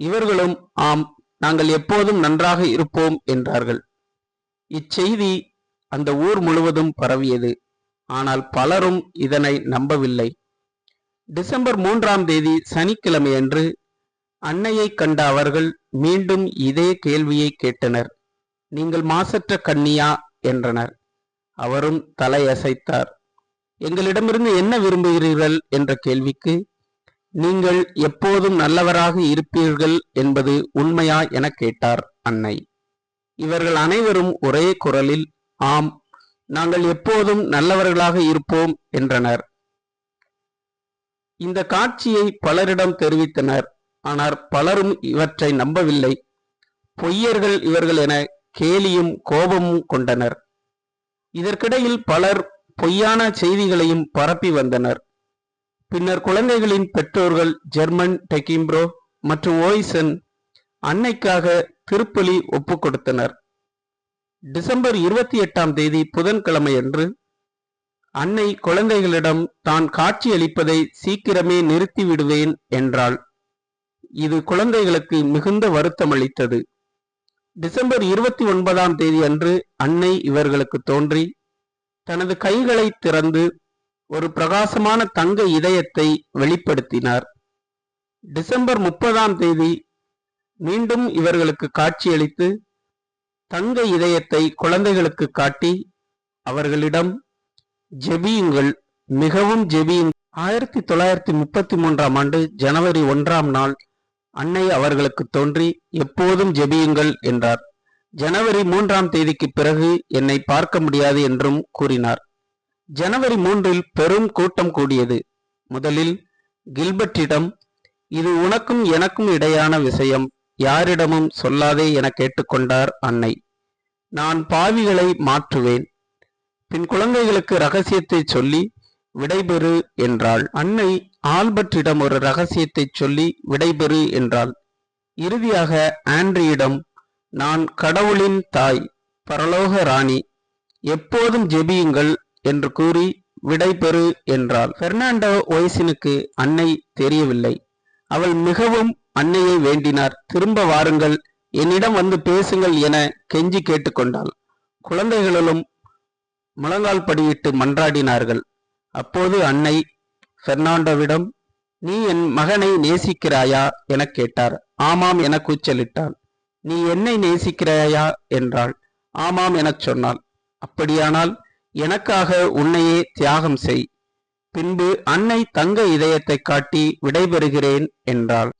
இவர்களும் ஆம், நாங்கள் எப்போதும் நன்றாக இருப்போம் என்றார்கள். இச்செய்தி அந்த ஊர் முழுவதும் பரவியது. ஆனால் பலரும் இதனை நம்பவில்லை. டிசம்பர் 3ஆம் தேதி சனிக்கிழமையன்று அன்னையை கண்ட அவர்கள் மீண்டும் இதே கேள்வியை கேட்டனர். நீங்கள் மாசற்ற கன்னியா என்றனர். அவரும் தலையசைத்தார். எங்களிடமிருந்து என்ன விரும்புகிறீர்கள் என்ற கேள்விக்கு, நீங்கள் எப்போதும் நல்லவராக இருப்பீர்கள் என்பது உண்மையா என கேட்டார் அன்னை. இவர்கள் அனைவரும் ஒரே குரலில் ஆம், நாங்கள் எப்போதும் நல்லவர்களாக இருப்போம் என்றனர். இந்த காட்சியை பலரிடம் தெரிவித்தனர். ஆனால் பலரும் இவற்றை நம்பவில்லை. பொய்யர்கள் இவர்கள் என கேலியும் கோபமும் கொண்டனர். இதற்கிடையில் பலர் பொய்யான செய்திகளையும் பரப்பி வந்தனர். பின்னர் குழந்தைகளின் பெற்றோர்கள் ஜெர்மன் டெகிம்ப்ரோ மற்றும் ஓய்சன் அன்னைக்காக திருப்பலி ஒப்பு கொடுத்தனர். டிசம்பர் 28ஆம் தேதி புதன்கிழமையன்று அன்னை குழந்தைகளிடம் தான் காட்சியளிப்பதை சீக்கிரமே நிறுத்தி விடுவேன் என்றாள். இது குழந்தைகளுக்கு மிகுந்த வருத்தம் அளித்தது. டிசம்பர் 29ஆம் தேதி அன்று அன்னை இவர்களுக்கு தோன்றி தனது கைகளை திறந்து ஒரு பிரகாசமான தங்க இதயத்தை வெளிப்படுத்தினார். டிசம்பர் 30ஆம் தேதி மீண்டும் இவர்களுக்கு காட்சியளித்து தங்க இதயத்தை குழந்தைகளுக்கு காட்டி அவர்களிடம் ஜெபியுங்கள், மிகவும் ஜெபியுங்கள். 1933ஆம் ஆண்டு ஜனவரி 1ஆம் நாள் அன்னை அவர்களுக்கு தோன்றி எப்போதும் ஜெபியுங்கள் என்றார். ஜனவரி 3ஆம் தேதிக்கு பிறகு என்னை பார்க்க முடியாது என்றும் கூறினார். ஜனவரி 3இல் பெரும் கூட்டம் கூடியது. முதலில் கில்பர்ட்டிடம், இது உனக்கும் எனக்கும் இடையான விஷயம், யாரிடமும் சொல்லாதே என கேட்டுக்கொண்டார் அன்னை. நான் பாவிகளை மாற்றுவேன். பின் குழந்தைகளுக்கு ரகசியத்தை சொல்லி விடைபெறு என்றாள். அன்னை ஆல்பர்ட்டிடம் ஒரு ரகசியத்தை சொல்லி விடைபெறு என்றாள். இறுதியாக ஆண்ட்ரியிடம், நான் கடவுளின் தாய், பரலோக ராணி, எப்போதும் ஜெபியுங்கள் என்று கூறி விடைபெறு என்றாள். பெர்னாண்டோ ஓய்சினுக்கு அன்னை தெரியவில்லை. அவள் மிகவும் அன்னையை வேண்டினார். திரும்ப வாருங்கள், என்னிடம் வந்து பேசுங்கள் என கெஞ்சி கேட்டுக்கொண்டாள். குழந்தைகளும் முழங்கால் படியிட்டு மன்றாடினார்கள். அப்போது அன்னை பெர்னாண்டோவிடம், நீ என் மகனை நேசிக்கிறாயா என கேட்டார். ஆமாம் என கூச்சலிட்டாள். நீ என்னை நேசிக்கிறாயா என்றாள். ஆமாம் எனச் சொன்னாள். அப்படியானால் எனக்காக உன்னையே தியாகம் செய். பின்பு அன்னை தங்க இதயத்தை காட்டி விடைபெறுகிறேன் என்றாள்.